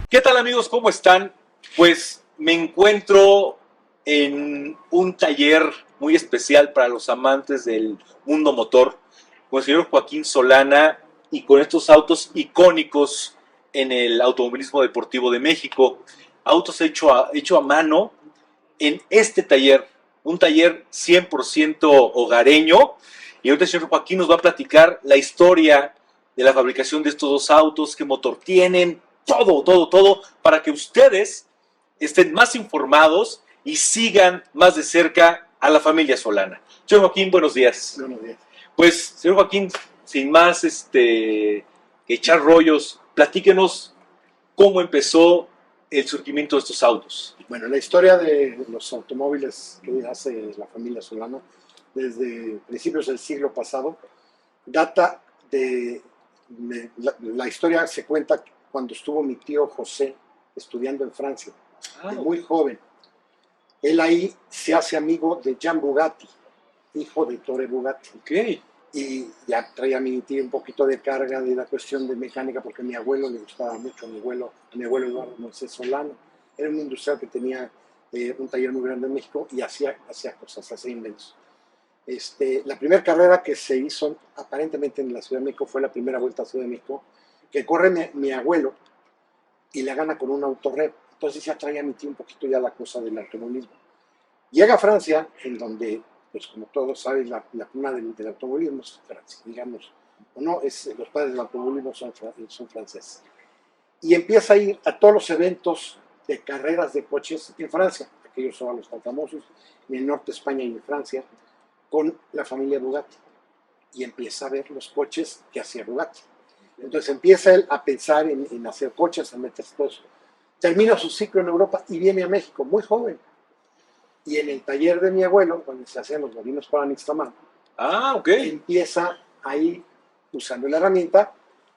¿Qué tal amigos? ¿Cómo están? Pues me encuentro en un taller muy especial para los amantes del mundo motor con el señor Joaquín Solana y con estos autos icónicos en el automovilismo deportivo de México. Autos hecho a mano en este taller, un taller 100% hogareño. Y ahorita el señor Joaquín nos va a platicar la historia de la fabricación de estos dos autos, qué motor tienen, todo, para que ustedes estén más informados y sigan más de cerca a la familia Solana. Señor Joaquín, buenos días. Buenos días. Pues, señor Joaquín, sin más que echar rollos, platíquenos cómo empezó el surgimiento de estos autos. Bueno, la historia de los automóviles que hace la familia Solana desde principios del siglo pasado data la historia se cuenta cuando estuvo mi tío José estudiando en Francia, muy joven. Él ahí se hace amigo de Jean Bugatti, hijo de Ettore Bugatti. Ok. Y ya traía a mi tío un poquito de carga de la cuestión de mecánica porque a mi abuelo le gustaba mucho, a mi abuelo Eduardo Moisés Solano. Era un industrial que tenía un taller muy grande en México y hacía cosas, hacía inventos. La primera carrera que se hizo aparentemente en la Ciudad de México fue la primera vuelta a Ciudad de México, que corre mi abuelo y la gana con un autorred. Entonces ya traía a mi tío un poquito ya la cosa del automovilismo. Llega a Francia, en donde, pues como todos saben, la cuna del automovilismo es Francia, digamos, o no, los padres del automovilismo son franceses. Y empieza a ir a todos los eventos de carreras de coches en Francia, aquellos son los tan famosos, en el norte de España y en Francia, con la familia Bugatti. Y empieza a ver los coches que hacía Bugatti. Entonces empieza él a pensar en hacer coches, a meterse todo eso. Termina su ciclo en Europa y viene a México, muy joven. Y en el taller de mi abuelo, donde se hacían los molinos para nixtamal, Ok. empieza ahí, usando la herramienta,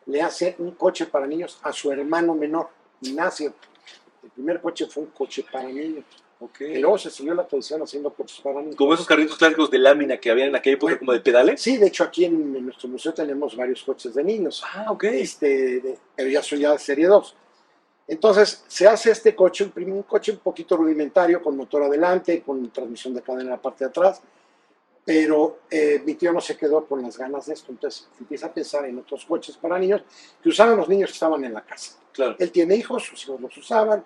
le hace un coche para niños a su hermano menor, Ignacio. El primer coche fue un coche para niños. Okay. Que luego se siguió la tradición haciendo coches para niños. Como esos carritos clásicos de lámina que habían en aquella época, como de pedales. Sí, de hecho aquí en nuestro museo tenemos varios coches de niños. Ok. Pero ya son ya de serie 2. Entonces se hace este coche, un coche un poquito rudimentario, con motor adelante, con transmisión de cadena en la parte de atrás, pero mi tío no se quedó con las ganas de esto, entonces empieza a pensar en otros coches para niños que usaban los niños que estaban en la casa. Claro. Él tiene hijos, sus hijos los usaban,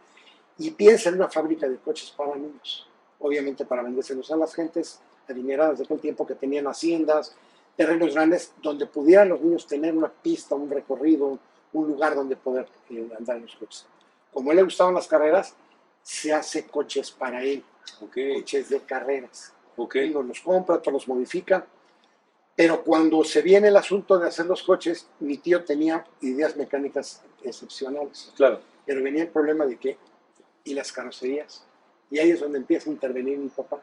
y piensa en una fábrica de coches para niños, obviamente para vendérselos a las gentes adineradas de aquel tiempo que tenían haciendas, terrenos grandes, donde pudieran los niños tener una pista, un recorrido, un lugar donde poder andar en los coches. Como a él le gustaban las carreras, se hace coches para él, coches de carreras. Uno los compra, otro los modifica, pero cuando se viene el asunto de hacer los coches, mi tío tenía ideas mecánicas excepcionales. Claro. Pero venía el problema de que, y las carrocerías, y ahí es donde empieza a intervenir mi papá.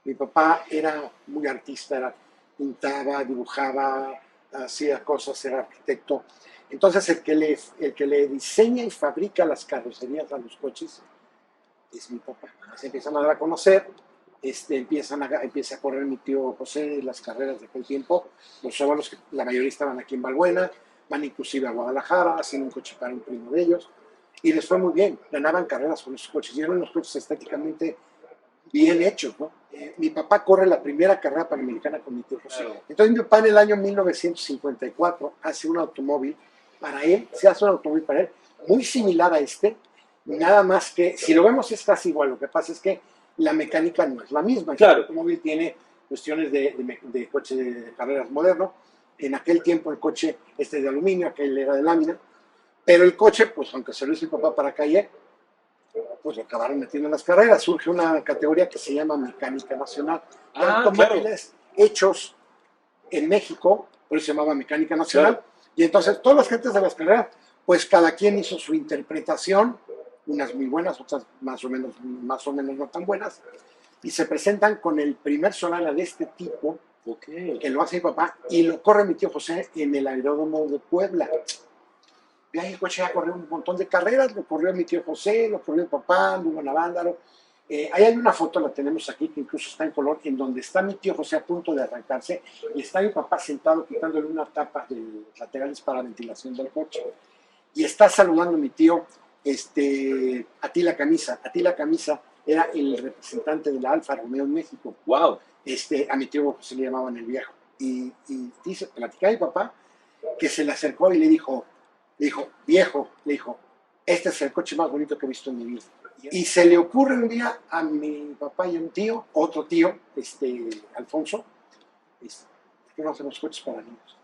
Mi papá era muy artista, pintaba, dibujaba, hacía cosas, era arquitecto. Entonces el que le diseña y fabrica las carrocerías a los coches es mi papá. Se empiezan a dar a conocer, empieza a correr mi tío José las carreras de aquel tiempo. Los sábados, la mayoría estaban aquí en Balbuena, van inclusive a Guadalajara, hacen un coche para un primo de ellos, y les fue muy bien, ganaban carreras con esos coches, y eran unos coches estéticamente bien hechos, ¿no? Mi papá corre la primera carrera panamericana con mi tío José. Entonces mi papá en el año 1954 hace un automóvil para él, se hace un automóvil para él, muy similar a nada más que, si lo vemos es casi igual, lo que pasa es que la mecánica no es la misma. Claro. El automóvil tiene cuestiones de coche de carreras moderno, en aquel tiempo el coche de aluminio, aquel era de lámina, pero el coche, pues aunque se lo hizo mi papá para calle, pues lo acabaron metiendo en las carreras. Surge una categoría que se llama mecánica nacional. Automóviles hechos en México, por eso se llamaba mecánica nacional. Claro. Y entonces todas las gentes de las carreras, pues cada quien hizo su interpretación, unas muy buenas, otras más o menos no tan buenas, y se presentan con el primer Solana de este tipo, que lo hace mi papá, y lo corre mi tío José en el aeródromo de Puebla. Y ahí el coche ya corrió un montón de carreras, lo corrió mi tío José, lo corrió mi papá, Lugo Navándaro. Ahí hay una foto, la tenemos aquí, que incluso está en color, en donde está mi tío José a punto de arrancarse y está mi papá sentado quitándole una tapa de laterales para ventilación del coche. Y está saludando a mi tío Attila Camisa. Attila Camisa era el representante de la Alfa Romeo en México. Wow. A mi tío se le llamaban el viejo. Y dice, platicaba mi papá que se le acercó y le dijo, viejo, le dijo, este es el coche más bonito que he visto en mi vida. Y se le ocurre un día a mi papá y a un tío, otro tío, Alfonso, que no hacemos coches para niños.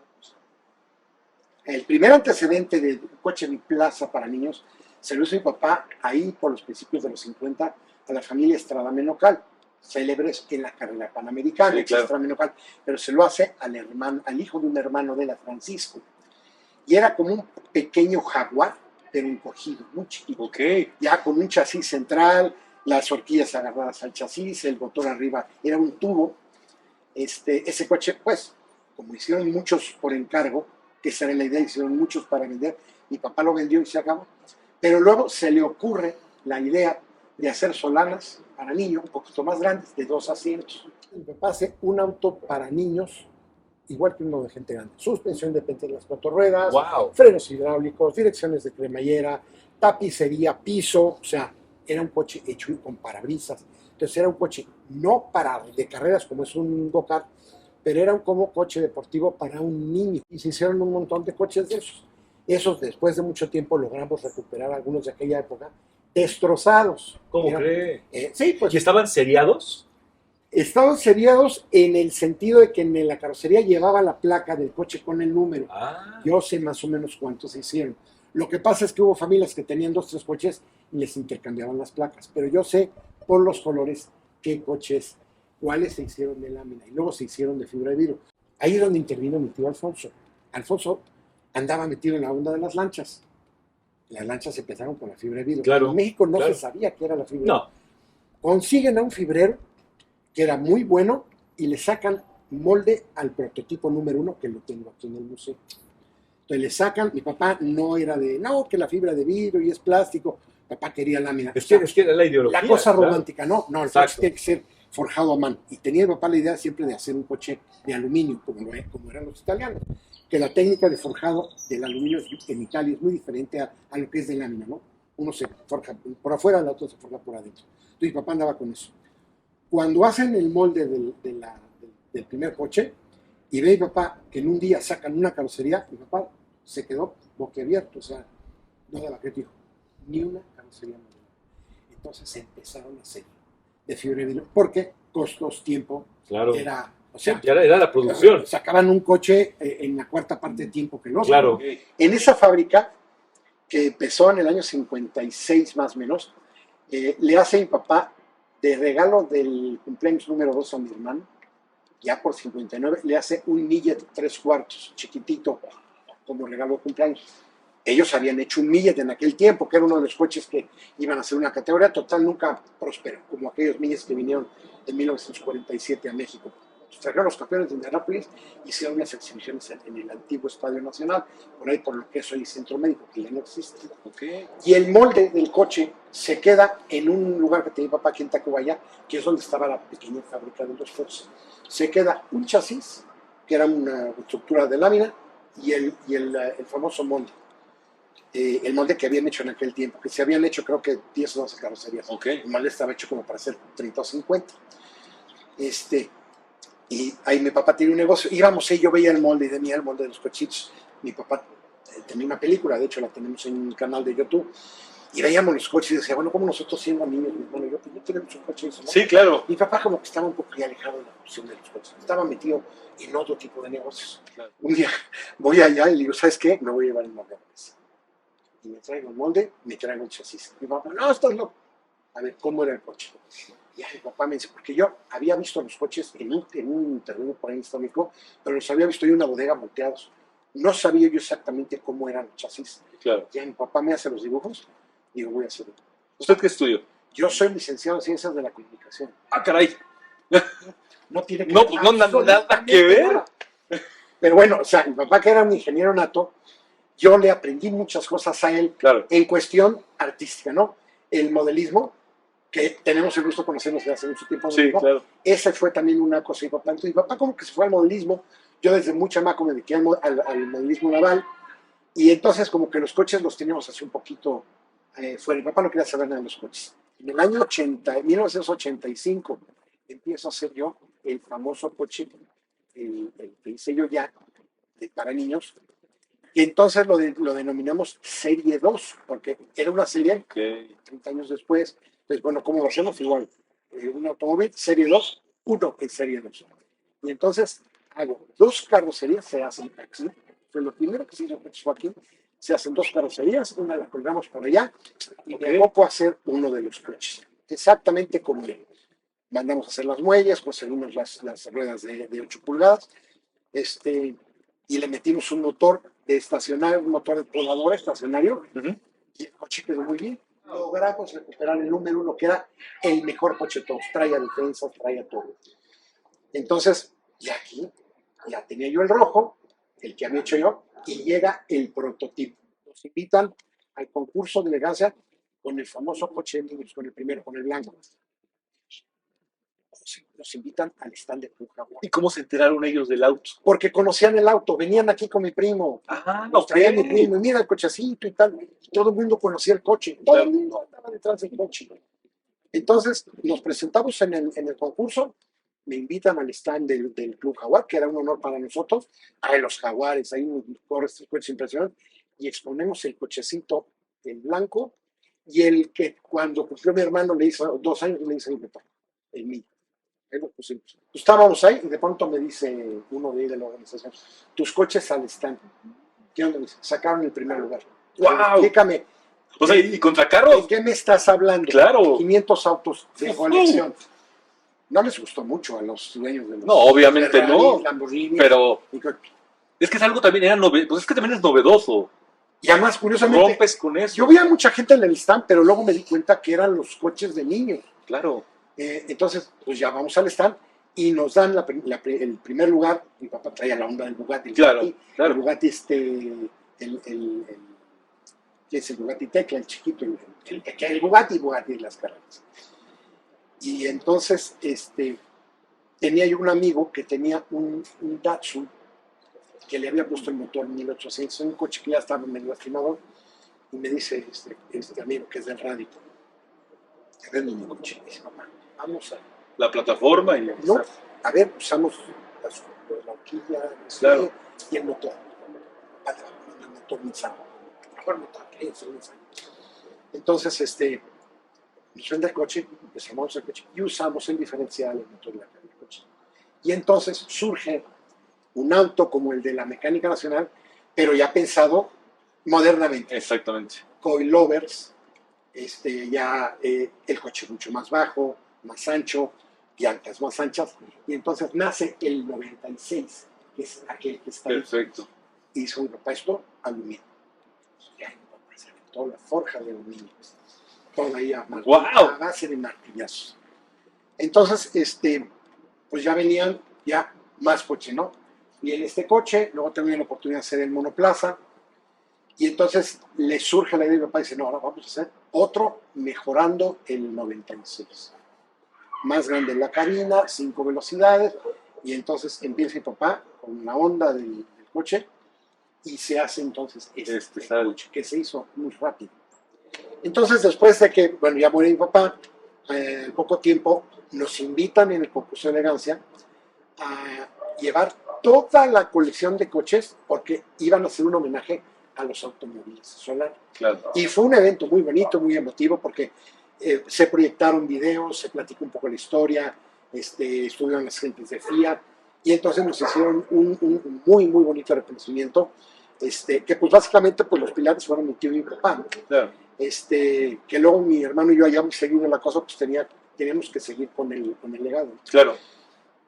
El primer antecedente de un coche biplaza para niños se lo hizo mi papá ahí por los principios de los 50 a la familia Estrada Menocal, célebres en la carrera panamericana, Sí, claro. Estrada Menocal, pero se lo hace al hijo de un hermano de la Francisco. Y era como un pequeño Jaguar, pero encogido, muy chiquito. Ok. Ya con un chasis central, las horquillas agarradas al chasis, el motor arriba, era un tubo. Ese coche, pues, como hicieron muchos por encargo, que esa era la idea, hicieron muchos para vender, mi papá lo vendió y se acabó. Pero luego se le ocurre la idea de hacer solanas para niños, un poquito más grandes, de 2 asientos. Mi papá hace un auto para niños, igual que uno de gente grande. Suspensión independiente de las 4 ruedas, Wow. frenos hidráulicos, direcciones de cremallera, tapicería, piso, o sea, era un coche hecho con parabrisas. Entonces era un coche no para de carreras como es un go-kart, pero era como coche deportivo para un niño. Y se hicieron un montón de coches de esos. Esos después de mucho tiempo logramos recuperar algunos de aquella época destrozados. ¿Cómo Eran, cree? sí, pues ¿Y estaban seriados? estaban seriados en el sentido de que en la carrocería llevaba la placa del coche con el número. Ah. Yo sé más o menos cuántos se hicieron. Lo que pasa es que hubo familias que tenían 2, 3 coches y les intercambiaban las placas. Pero yo sé por los colores qué coches, cuáles se hicieron de lámina y luego se hicieron de fibra de vidrio. Ahí es donde intervino mi tío Alfonso. Alfonso andaba metido en la onda de las lanchas. Las lanchas empezaron con la fibra de vidrio. Claro, En México no claro. se sabía qué era la fibra de No. vidrio. Consiguen a un fibrero que era muy bueno y le sacan molde al prototipo número 1 que lo tengo aquí en el museo. Entonces le sacan, mi papá no era de, no, que la fibra de vidrio y es plástico, papá quería lámina. Es que era la ideología. La cosa claro. romántica, no, el Exacto. coche tiene que ser forjado a mano. Y tenía mi papá la idea siempre de hacer un coche de aluminio, como eran los italianos, que la técnica de forjado del aluminio en Italia es muy diferente a lo que es de lámina, ¿no? Uno se forja por afuera, el otro se forja por adentro. Entonces mi papá andaba con eso. Cuando hacen el molde del primer coche, y ve mi papá que en un día sacan una carrocería, mi papá se quedó boquiabierto, o sea, no daba crédito, dijo, ni una carrocería modular. Entonces empezaron a hacer de fibra de vidrio, porque costos, tiempo, Claro. era, o sea, Ya era la producción. sacaban un coche en la cuarta parte de tiempo que el otro. Claro. En esa fábrica, que empezó en el año 56 más o menos, le hace mi papá de regalo del cumpleaños número 2 a mi hermano, ya por 59, le hace un Millet 3/4, chiquitito, como regalo de cumpleaños. Ellos habían hecho un Millet en aquel tiempo, que era uno de los coches que iban a ser una categoría total, nunca prosperó, como aquellos Millets que vinieron en 1947 a México. Trajeron los campeones de Indianápolis y hicieron unas exhibiciones en el antiguo Estadio Nacional, por ahí por lo que es hoy Centro Médico, que ya no existe. Okay. Y el molde del coche se queda en un lugar que tenía mi papá aquí en Tacubaya, que es donde estaba la pequeña fábrica de los Fox. Se queda un chasis, que era una estructura de lámina, y el famoso molde. El molde que habían hecho en aquel tiempo, que se habían hecho creo que 10 o 12 carrocerías. Okay. El molde estaba hecho como para hacer 30 o 50. Y ahí mi papá tiene un negocio. Íbamos y yo veía el molde de mí, el molde de los cochitos. Mi papá tenía una película, de hecho la tenemos en un canal de YouTube. Y veíamos los coches y decía, bueno, como nosotros siendo niños, bueno, yo pues no tenemos un coche. ¿No? Sí, claro. Mi papá como que estaba un poco ya alejado de la cuestión de los coches. Estaba metido en otro tipo de negocios. Claro. Un día voy allá y le digo, ¿sabes qué? Me voy a llevar el molde a la mesa. Y me traigo el molde, me traigo el chasis. Mi papá, no, estás loco. A ver, ¿cómo era el coche? Y mi papá me dice, porque yo había visto los coches en un terreno por ahí histórico, pero los había visto en una bodega volteados. No sabía yo exactamente cómo eran los chasis. Claro. Ya mi papá me hace los dibujos, digo, voy a hacerlo. ¿Usted qué estudió? Yo soy licenciado en Ciencias de la Comunicación. Ah, caray. No tiene que No, pues no, nada que ver. nada. Pero bueno, o sea, mi papá que era un ingeniero nato, yo le aprendí muchas cosas a él Claro. en cuestión artística, ¿no? El modelismo, que tenemos el gusto de conocernos desde hace mucho tiempo. Sí, ¿no? claro. Esa fue también una cosa de mi papá. Entonces, mi papá como que se fue al modelismo. Yo desde muy chamaco me dediqué al modelismo naval. Y entonces como que los coches los teníamos así un poquito fuera. Mi papá no quería saber nada de los coches. En el año 1985 empiezo a hacer yo el famoso coche, el que hice yo ya para niños, y entonces lo denominamos Serie 2, porque era una serie, Okay. 30 años después. Pues bueno, ¿cómo lo hacemos? Igual, un automóvil Serie 2, uno en Serie 2. Y entonces hago dos carrocerías, se hacen aquí. Fue lo primero que se hizo fue aquí. Se hacen dos carrocerías, una la colgamos por allá y me aboco a hacer uno de los coches. Exactamente como mandamos a hacer las muelles, conseguimos las ruedas de 8 pulgadas, y le metimos un motor de estacionario, un motor de podadora estacionario, y el coche quedó muy bien. Logramos recuperar el número uno, que era el mejor coche de todos, traía defensas, traía todo. Entonces, ya aquí, ya tenía yo el rojo, el que había hecho yo, y llega el prototipo. Nos invitan al concurso de elegancia con el famoso coche de niños, con el primero, con el blanco. Nos invitan al stand de Club Jaguar. ¿Y cómo se enteraron ellos del auto? Porque conocían el auto, venían aquí con mi primo, nos traía mi primo, y mira el cochecito y tal. Todo el mundo conocía el coche, todo el mundo andaba detrás del coche. Entonces nos presentamos en el concurso, me invitan al stand del Club Jaguar, que era un honor para nosotros. Hay los Jaguares, hay un coches impresionantes, y exponemos el cochecito en blanco, y el que cuando cumplió mi hermano, le hizo 2 años, le hice el papá, el mío. Ahí lo pusimos. Estábamos ahí y de pronto me dice uno de ahí de la organización, tus coches al stand. ¿Qué onda? Sacaron el primer lugar. ¡Wow! Explícame. O sea, ¿y contra carros? ¿De qué me estás hablando? Claro. 500 autos de colección. No les gustó mucho a los dueños de los... No, obviamente Ferrari, no. Lamborghini. Pero es que es algo también, pues es que también es novedoso. Y además, curiosamente, rompes con eso. Yo veía mucha gente en el stand, pero luego me di cuenta que eran los coches de niños. Claro. Entonces, pues ya vamos al stand y nos dan el primer lugar. Mi papá traía la onda del Bugatti. Claro. El Bugatti, ¿qué es el Bugatti Tecla? El chiquito, el Bugatti de las carreras. Y entonces, tenía yo un amigo que tenía un Datsun que le había puesto el motor 1800, un coche que ya estaba medio lastimado, y me dice este amigo que es del radio, te vendo mi coche. Y dice, papá, vamos a... La plataforma y... No, a ver, usamos la horquilla, claro, y el motor. El motor Nissan. Mejor motor que es el Nissan. Entonces, nos vende el coche, desarmamos el coche y usamos el diferencial, el motor y la carga del coche. Y entonces surge un auto como el de la Mecánica Nacional, pero ya pensado modernamente. Exactamente. Coilovers, ya el coche mucho más bajo, más ancho, llantas más anchas, y entonces nace el 96, que es aquel que está perfecto. Ahí. Hizo mi papá esto, aluminio. Ya mi papá se aventó la forja de aluminio. Toda ahí a base de martillazos. Entonces, pues ya venían ya más coches, ¿no? Y en este coche, luego tengo la oportunidad de hacer el monoplaza, y entonces le surge la idea y mi papá dice, no, ahora vamos a hacer otro mejorando el 96. Más grande la cabina, 5 velocidades, y entonces empieza mi papá con la onda del coche, y se hace entonces este coche, que se hizo muy rápido. Entonces, después de que, bueno, ya muere mi papá, poco tiempo, nos invitan en el concurso de elegancia a llevar toda la colección de coches, porque iban a hacer un homenaje a los automóviles Solar. Claro. Y fue un evento muy bonito, muy emotivo, porque se proyectaron videos, se platicó un poco la historia, estuvieron las gentes de Fiat, y entonces nos hicieron un muy, muy bonito reconocimiento, que pues básicamente pues los pilares fueron mi tío y mi papá. Claro. Que luego mi hermano y yo hayamos seguido la cosa, pues teníamos que seguir con el legado. Claro.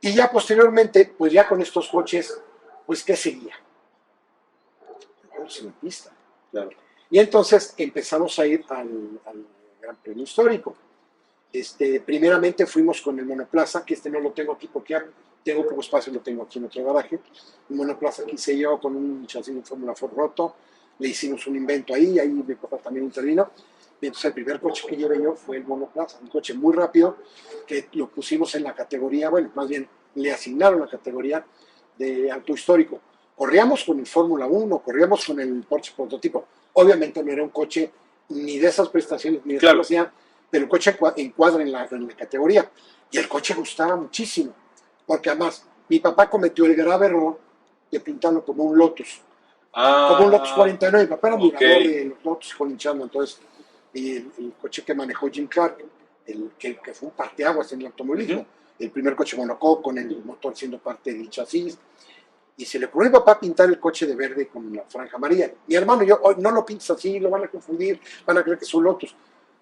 Y ya posteriormente, pues ya con estos coches, pues ¿qué seguía? En la pista. Claro. Y entonces empezamos a ir al Gran Premio Histórico. Primeramente fuimos con el monoplaza, que no lo tengo aquí porque tengo poco espacio, lo tengo aquí en otro garaje. El monoplaza que hice yo con un chasis de Fórmula Ford roto, le hicimos un invento ahí mi papá también intervino. Y entonces el primer coche que llevé yo fue el monoplaza, un coche muy rápido, que lo pusimos en la categoría, bueno, más bien le asignaron la categoría de auto histórico. Corríamos con el Fórmula 1, corríamos con el Porsche prototipo. Obviamente no era un coche ni de esas prestaciones, ni de Claro. eso hacía, pero el coche encuadra en la categoría. Y el coche gustaba muchísimo, porque además mi papá cometió el grave error de pintarlo como un Lotus. Como un Lotus 49, mi papá era ok. admirador de los Lotus colinchando, entonces el coche que manejó Jim Clark, que fue un parteaguas en el automovilismo, el primer coche monocoque con el motor siendo parte del chasis, y se le ocurrió a mi papá pintar el coche de verde con la franja amarilla. Mi hermano y yo, "Oh, no lo pintes así, lo van a confundir, van a creer que es un Lotus".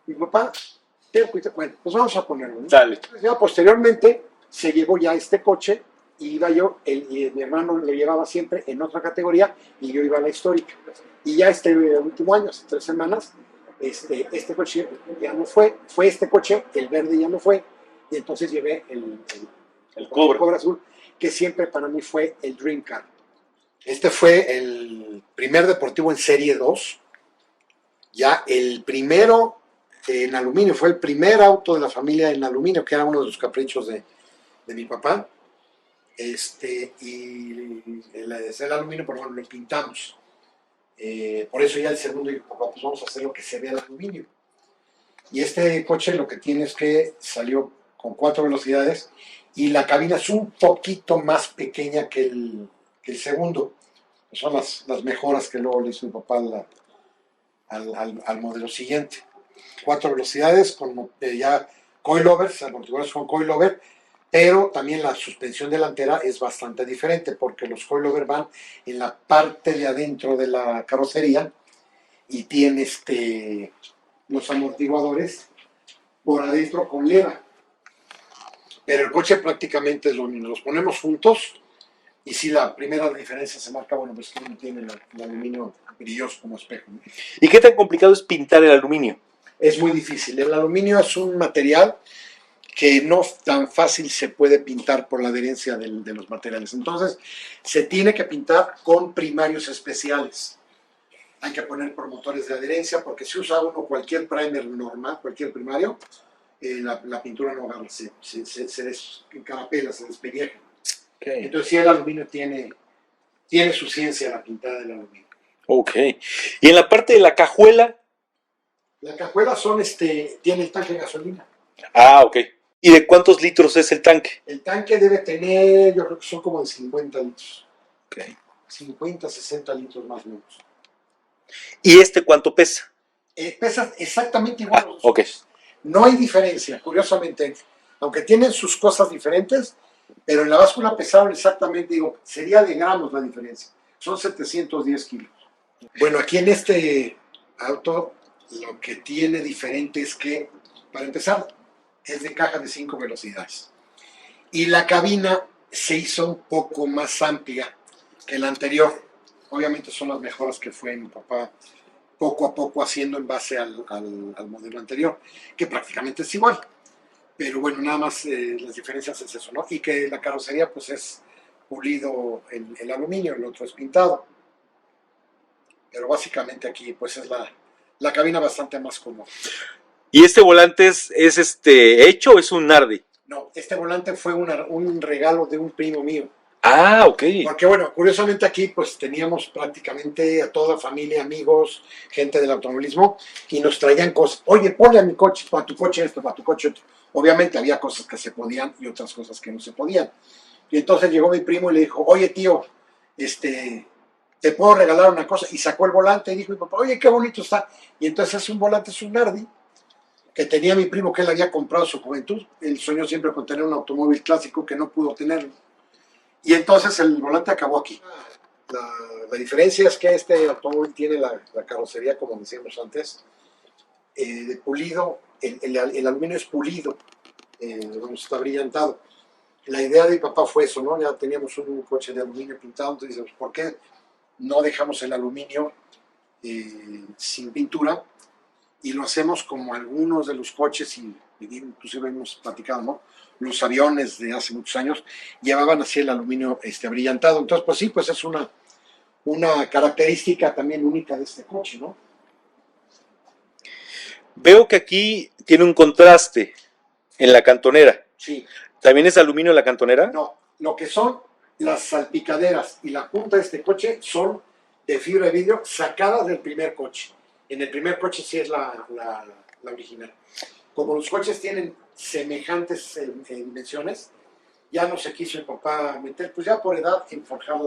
Mi papá, bueno, pues vamos a ponerlo, ¿no? Dale. Entonces, ya posteriormente se llevó ya este coche y iba yo, y mi hermano lo llevaba siempre en otra categoría y yo iba a la histórica. Y ya este último año, hace 3 semanas, este coche ya no fue este coche, el verde ya no fue, y entonces llevé El Cobra. Cobra Azul, que siempre para mí fue el Dream Car. Este fue el primer deportivo en Serie 2, ya el primero en aluminio, fue el primer auto de la familia en aluminio, que era uno de los caprichos de mi papá. Y el aluminio, por ejemplo, lo pintamos. Por eso ya el segundo dijo, papá, pues vamos a hacer lo que se vea el aluminio. Y este coche lo que tiene es que salió con 4 velocidades y la cabina es un poquito más pequeña que el segundo. Son las mejoras que luego le hizo mi papá al modelo siguiente. 4 velocidades con ya coilovers, amortiguadores con coilover, pero también la suspensión delantera es bastante diferente porque los coilover van en la parte de adentro de la carrocería y tiene los amortiguadores por adentro con leva. Pero el coche prácticamente es lo mismo. Los ponemos juntos y si la primera diferencia se marca, bueno, pues que no tiene el aluminio brilloso como espejo, ¿no? ¿Y qué tan complicado es pintar el aluminio? Es muy difícil. El aluminio es un material que no tan fácil se puede pintar por la adherencia de los materiales. Entonces, se tiene que pintar con primarios especiales. Hay que poner promotores de adherencia, porque si usa uno cualquier primer normal, cualquier primario, la pintura no agarra, se descarapela, se despelleja. Okay. Entonces, sí, el aluminio tiene su ciencia, la pintada del aluminio. Ok. Y en la parte de la cajuela. La cajuela tiene el tanque de gasolina. Ah, ok. ¿Y de cuántos litros es el tanque? El tanque debe tener, yo creo que son como de 50 litros. Ok. 50, 60 litros más o menos. ¿Y cuánto pesa? Pesa exactamente igual. Ok. No hay diferencia, curiosamente. Aunque tienen sus cosas diferentes, pero en la báscula pesaron exactamente, sería de gramos la diferencia. Son 710 kilos. Bueno, aquí en este auto lo que tiene diferente es que, para empezar, es de caja de 5 velocidades. Y la cabina se hizo un poco más amplia que la anterior. Obviamente son las mejoras que fue mi papá poco a poco haciendo en base al modelo anterior, que prácticamente es igual. Pero bueno, nada más las diferencias es eso, ¿no? Y que la carrocería pues es pulido el aluminio, el otro es pintado. Pero básicamente aquí pues es la cabina bastante más cómoda. ¿Y este volante es hecho o es un Nardi? No, este volante fue un regalo de un primo mío. Ah, ok. Porque bueno, curiosamente aquí pues teníamos prácticamente a toda familia, amigos, gente del automovilismo y nos traían cosas. Oye, ponle a mi coche, para tu coche esto, para tu coche otro. Obviamente había cosas que se podían y otras cosas que no se podían. Y entonces llegó mi primo y le dijo, oye tío, te puedo regalar una cosa. Y sacó el volante y dijo mi papá, oye, qué bonito está. Y entonces es un volante, es un Nardi, que tenía mi primo que él había comprado en su juventud. Él soñó siempre con tener un automóvil clásico que no pudo tenerlo. Y entonces el volante acabó aquí. La diferencia es que este automóvil tiene la carrocería, como decíamos antes, de pulido, el aluminio es pulido, está brillantado. La idea de mi papá fue eso, ¿no? Ya teníamos un coche de aluminio pintado, entonces decimos, ¿por qué no dejamos el aluminio sin pintura? Y lo hacemos como algunos de los coches, y inclusive hemos platicado, ¿no? Los aviones de hace muchos años llevaban así el aluminio abrillantado. Entonces, pues sí, pues es una característica también única de este coche, ¿no? Veo que aquí tiene un contraste en la cantonera. Sí. ¿También es aluminio la cantonera? No, lo que son las salpicaderas y la punta de este coche son de fibra de vidrio sacadas del primer coche. En el primer coche sí es la original. Como los coches tienen semejantes dimensiones, ya no se quiso mi papá meter, pues ya por edad, en forjar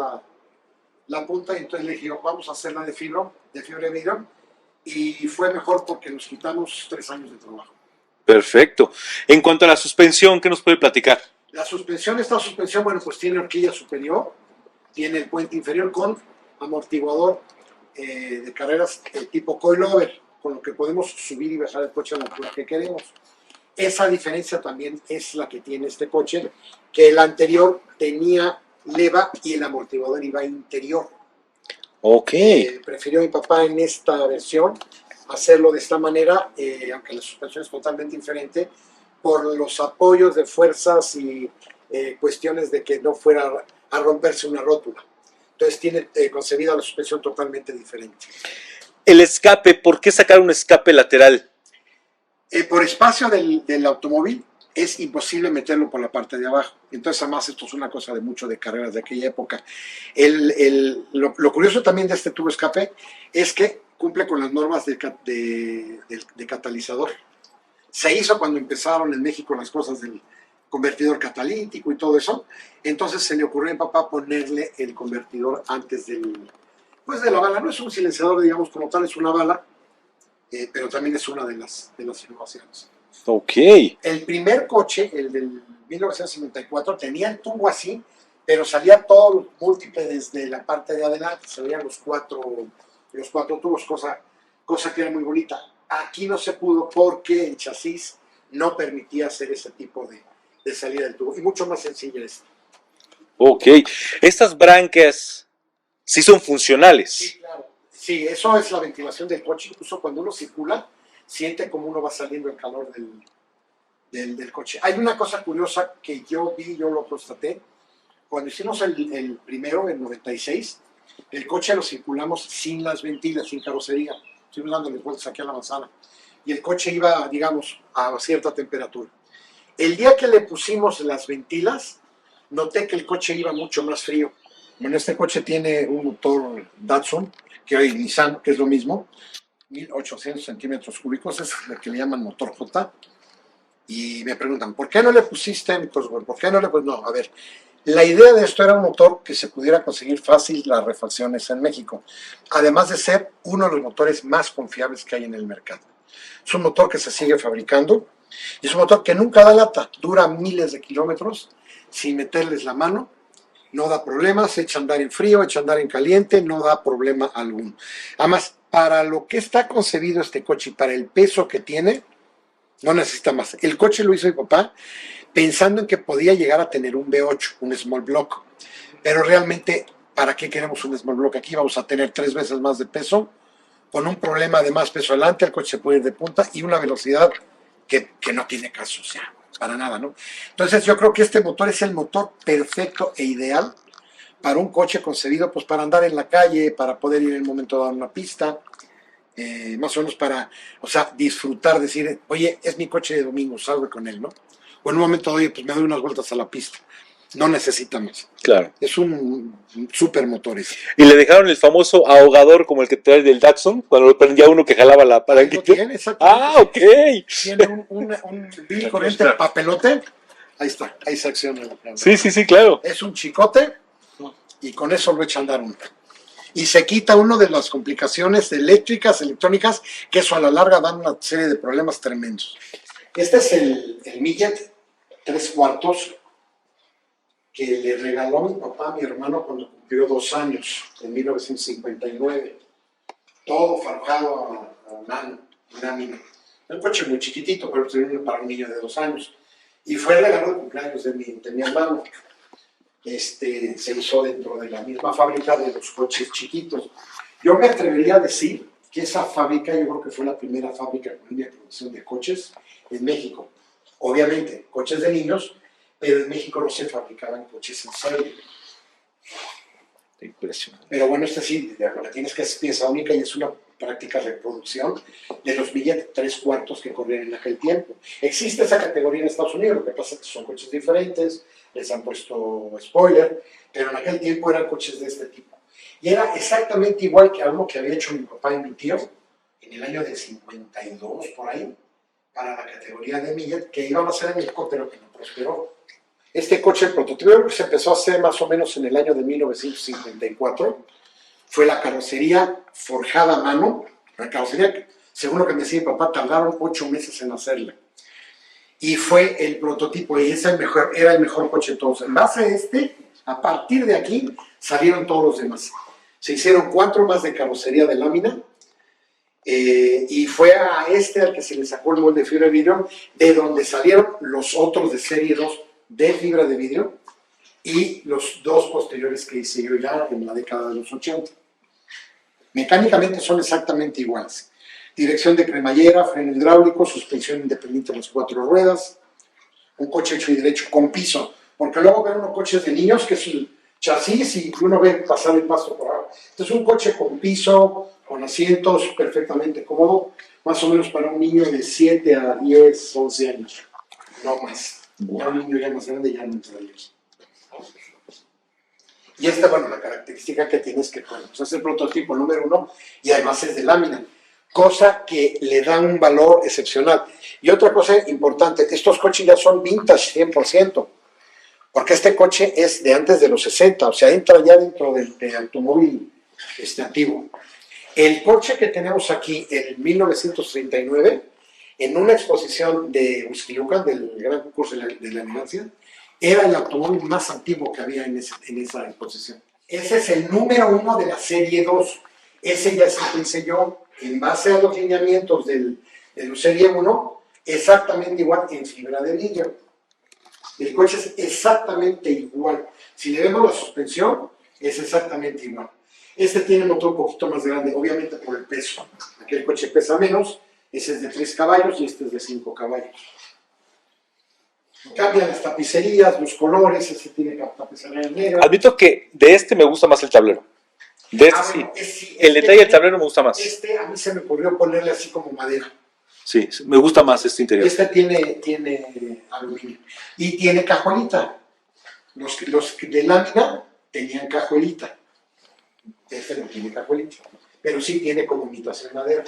la punta, y entonces le dije, vamos a hacerla de fibra de vidrio, y fue mejor porque nos quitamos 3 años de trabajo. Perfecto. En cuanto a la suspensión, ¿qué nos puede platicar? Esta suspensión, bueno, pues tiene horquilla superior, tiene el puente inferior con amortiguador de carreras tipo coilover, con lo que podemos subir y bajar el coche a la altura que queremos. Esa diferencia también es la que tiene este coche, que el anterior tenía leva y el amortiguador iba interior. Ok. Prefirió mi papá en esta versión hacerlo de esta manera, aunque la suspensión es totalmente diferente, por los apoyos de fuerzas y cuestiones de que no fuera a romperse una rótula. Entonces tiene concebida la suspensión totalmente diferente. El escape, ¿por qué sacar un escape lateral? Por espacio del automóvil es imposible meterlo por la parte de abajo. Entonces, además, esto es una cosa de mucho de carreras de aquella época. Lo curioso también de este tubo escape es que cumple con las normas de catalizador. Se hizo cuando empezaron en México las cosas del convertidor catalítico y todo eso. Entonces se le ocurrió a mi papá ponerle el convertidor antes de la bala. No es un silenciador, digamos, como tal, es una bala, pero también es una de las innovaciones. Ok. El primer coche, el del 1954, tenía el tubo así, pero salía todo múltiple desde la parte de adelante, se veían los cuatro tubos, cosa que era muy bonita. Aquí no se pudo porque el chasis no permitía hacer ese tipo de salida del tubo, y mucho más sencilla esta. Ok. Estas branquias sí son funcionales. Sí, claro. Sí, eso es la ventilación del coche. Incluso cuando uno circula, siente como uno va saliendo el calor del coche. Hay una cosa curiosa que yo lo constaté. Cuando hicimos el primero, en 96, el coche lo circulamos sin las ventilas, sin carrocería. Estuvimos dándole vueltas aquí a la manzana. Y el coche iba, digamos, a cierta temperatura. El día que le pusimos las ventilas, noté que el coche iba mucho más frío. Bueno, este coche tiene un motor Datsun, que hoy Nissan, que es lo mismo, 1800 centímetros cúbicos, es lo que le llaman motor J. Y me preguntan, ¿por qué no le pusiste? Pues, ¿por qué no le pusiste? No, a ver, la idea de esto era un motor que se pudiera conseguir fácil las refacciones en México, además de ser uno de los motores más confiables que hay en el mercado. Es un motor que se sigue fabricando y es un motor que nunca da lata, dura miles de kilómetros sin meterles la mano, no da problemas, echa a andar en frío, echa a andar en caliente, no da problema alguno. Además, para lo que está concebido este coche y para el peso que tiene, no necesita más. El coche lo hizo mi papá pensando en que podía llegar a tener un V8, un small block. Pero realmente, ¿para qué queremos un small block? Aquí vamos a tener 3 veces más de peso, con un problema de más peso adelante, el coche se puede ir de punta y una velocidad que no tiene caso, o sea, para nada, ¿no? Entonces yo creo que este motor es el motor perfecto e ideal para un coche concebido pues para andar en la calle, para poder ir en un momento dado a una pista, más o menos para, o sea, disfrutar, decir, oye, es mi coche de domingo, salgo con él, ¿no? O en un momento dado, oye, pues me doy unas vueltas a la pista. No necesita más. Claro. Es un super motor ese. Y le dejaron el famoso ahogador como el que trae del Datsun, cuando lo prendía uno que jalaba la palanquita. Tiene, ah, ok. Tiene un bill corriente papelote. Ahí está, ahí se acciona. Sí, claro. Es un chicote y con eso lo echa a andar uno. Y se quita uno de las complicaciones eléctricas, electrónicas, que eso a la larga dan una serie de problemas tremendos. Este es el Millet 3/4 que le regaló mi papá a mi hermano cuando cumplió 2 años, en 1959. Todo forjado a mano, lámina. Un coche muy chiquitito, pero para un niño de 2 años. Y fue el regalo de cumpleaños de mi hermano. Se hizo dentro de la misma fábrica de los coches chiquitos. Yo me atrevería a decir que esa fábrica, yo creo que fue la primera fábrica con línea de producción de coches en México. Obviamente, coches de niños, pero en México no se fabricaban coches en serie. Impresionante. Pero bueno, sí, la tienes que es pieza única y es una práctica reproducción de los Millet 3/4 que corrían en aquel tiempo. Existe esa categoría en Estados Unidos, lo que pasa es que son coches diferentes, les han puesto spoiler, pero en aquel tiempo eran coches de este tipo. Y era exactamente igual que algo que había hecho mi papá y mi tío en el año del 52, por ahí, para la categoría de millas, que iban a ser en México, pero que no prosperó. Este coche, el prototipo, que se empezó a hacer más o menos en el año de 1954, fue la carrocería forjada a mano, la carrocería que, según lo que me decía mi papá, tardaron 8 meses en hacerla. Y fue el prototipo, y ese era el mejor coche de todos. En base a este, a partir de aquí, salieron todos los demás. Se hicieron 4 más de carrocería de lámina, y fue a este al que se le sacó el molde de fibra de vidrio, de donde salieron los otros de serie 2 de fibra de vidrio, y los 2 posteriores que hice yo ya en la década de los 80. Mecánicamente son exactamente iguales. Dirección de cremallera, freno hidráulico, suspensión independiente de las 4 ruedas, un coche hecho y derecho con piso, porque luego ven unos coches de niños que es el chasis y uno ve pasar el pasto por abajo. Entonces un coche con piso, con asientos, perfectamente cómodo, más o menos para un niño de 7 a 10, 11 años, no más. Ya un niño ya más grande ya no entraría. Y esta, bueno, la característica que tiene es que bueno, pues es el prototipo número 1 y además es de lámina, cosa que le da un valor excepcional. Y otra cosa importante, estos coches ya son vintage 100%, porque este coche es de antes de los 60, o sea, entra ya dentro del automóvil antiguo. El coche que tenemos aquí en 1939, en una exposición de Uxquilucan, del Gran Concurso de la Elegancia, era el automóvil más antiguo que había en esa exposición. Ese es el número 1 de la serie 2. Ese ya es el que hice yo, en base a los lineamientos de la serie 1, exactamente igual en fibra de vidrio. El coche es exactamente igual. Si le vemos la suspensión, es exactamente igual. Este tiene un motor un poquito más grande, obviamente por el peso. Aquel coche pesa menos, ese es de 3 caballos y este es de 5 caballos. Cambian las tapicerías, los colores, ese tiene tapicería negra. Admito que de este me gusta más el tablero. De este Bueno, sí. El detalle del tablero me gusta más. Este a mí se me ocurrió ponerle así como madera. Sí, me gusta más este interior. Este tiene aluminio. Y tiene cajuelita. Los de lámina tenían cajuelita. Este no tiene cajuelita. Pero sí tiene como imitación madera.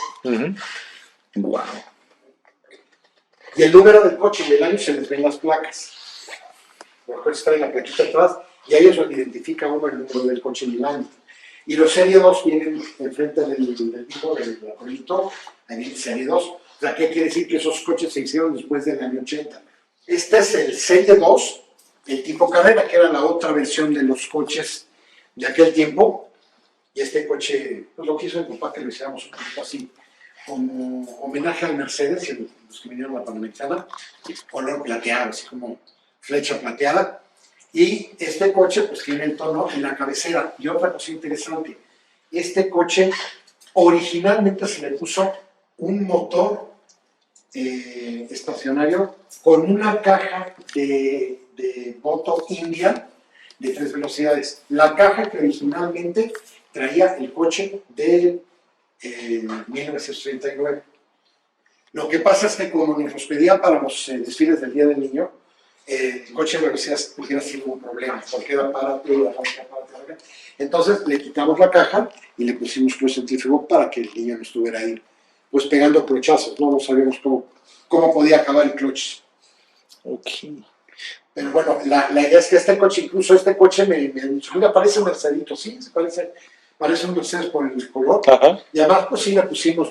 Wow. Y el número del coche y del año se les ven las placas. Los coches traen la plaquita atrás y a ellos lo identifica uno el número del coche y el año. Y los Serie 2 vienen enfrente del tipo del abuelito, ahí viene Serie 2. O sea, ¿qué quiere decir? Que esos coches se hicieron después del año 80. Este es el Serie 2, el tipo carrera, que era la otra versión de los coches de aquel tiempo. Y este coche, pues lo quiso mi papá que lo hiciéramos un poquito así, como homenaje al Mercedes y los que vinieron a la Panamericana, color plateado, así como flecha plateada. Y este coche pues tiene el tono en la cabecera. Y otra cosa interesante, este coche originalmente se le puso un motor estacionario con una caja de moto India de 3 velocidades. La caja que originalmente traía el coche del 1939. Lo que pasa es que como nos los pedían para los desfiles del Día del Niño, el coche de velocidad hubiera sido un problema, porque era para entonces le quitamos la caja y le pusimos cruce centrífugo para que el niño no estuviera ahí pues pegando clochazos, no sabíamos cómo podía acabar el clutch. Ok. Pero bueno, la idea es que este coche, incluso este coche me mira, parece un Mercedito, sí, parece un Mercedes por el color. Ajá. Y además pues sí le pusimos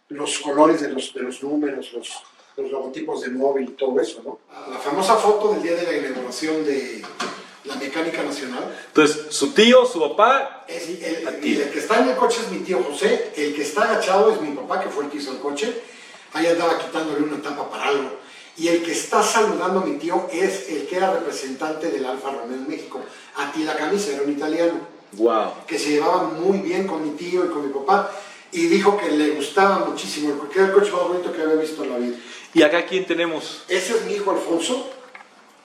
los colores de los números, los logotipos de móvil y todo eso, ¿no? La famosa foto del día de la inauguración de la Mecánica Nacional. Entonces, su tío, su papá. El que está en el coche es mi tío José, el que está agachado es mi papá, que fue el que hizo el coche. Ahí andaba quitándole una tapa para algo. Y el que está saludando a mi tío es el que era representante del Alfa Romeo en México. Attila Camisa, era un italiano. Wow. Que se llevaba muy bien con mi tío y con mi papá. Y dijo que le gustaba muchísimo, porque era el coche más bonito que había visto en la vida. ¿Y acá quién tenemos? Ese es mi hijo Alfonso,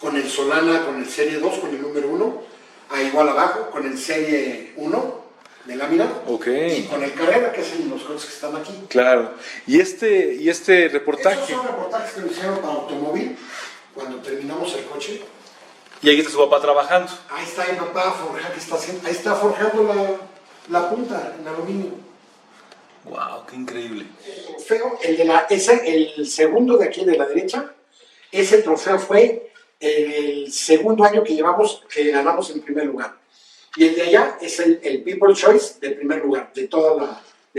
con el Solana, con el Serie 2, con el número 1, ahí igual abajo, con el Serie 1 de lámina, Ok. y con el Carrera, que es los coches que están aquí. Claro. ¿Y este reportaje? Estos son reportajes que lo hicieron para automóvil, cuando terminamos el coche. Y ahí está su papá trabajando. Ahí está mi papá, ahí está forjando la punta en aluminio. Wow, qué increíble. Trofeo, el segundo de aquí de la derecha, ese trofeo fue el segundo año que llevamos, que ganamos en primer lugar. Y el de allá es el People's Choice de primer lugar, de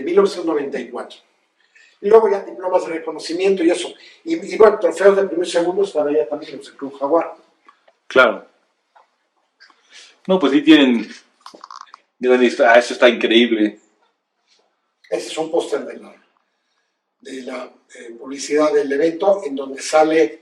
1994. Y luego ya diplomas de reconocimiento y eso. Y bueno, trofeos de primer y segundo están allá también los del Club Jaguar. Claro. No, pues sí tienen... eso está increíble. Ese es un póster de la publicidad del evento, en donde sale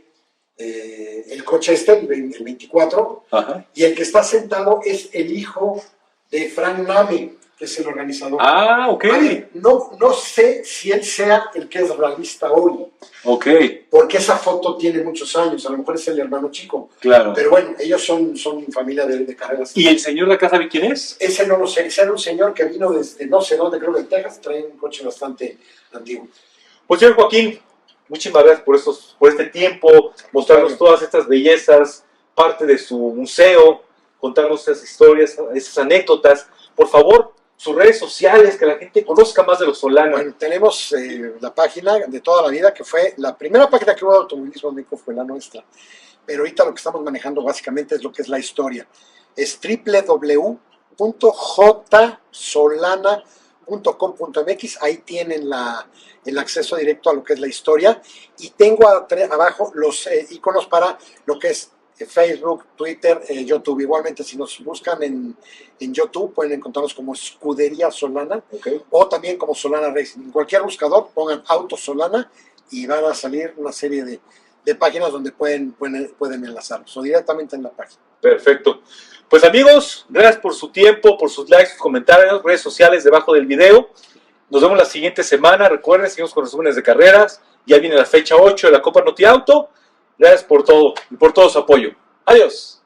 el coche el 24, Ajá. y el que está sentado es el hijo de Frank Name, que es el organizador. Ah, ok. Vale, no sé si él sea el que es realista hoy, Ok, porque esa foto tiene muchos años, a lo mejor es el hermano chico. claro. Pero bueno, ellos son familia de carreras. ¿Y el señor de acá sabe quién es? Ese no lo sé, ese era un señor que vino desde no sé dónde, creo que en Texas, trae un coche bastante antiguo. Pues señor Joaquín, muchísimas gracias por este tiempo, mostrarnos todas estas bellezas, parte de su museo, contarnos esas historias, esas anécdotas. Por favor, sus redes sociales, que la gente conozca más de los Solana. Bueno, tenemos la página de toda la vida, que fue la primera página que hubo de automovilismo en México, fue la nuestra. Pero ahorita lo que estamos manejando básicamente es lo que es la historia. Es www.jsolana.com.mx. Ahí tienen el acceso directo a lo que es la historia. Y tengo abajo los iconos para lo que es Facebook, Twitter, YouTube. Igualmente, si nos buscan en YouTube, pueden encontrarnos como Escudería Solana, Okay. o también como Solana Racing. En cualquier buscador pongan Auto Solana y van a salir una serie de páginas donde pueden enlazarlos, o directamente en la página. Perfecto. Pues amigos, gracias por su tiempo, por sus likes, sus comentarios, redes sociales debajo del video. Nos vemos la siguiente semana. Recuerden, seguimos con resúmenes de carreras. Ya viene la fecha 8 de la Copa Noti Auto. Gracias por todo y por todo su apoyo. Adiós.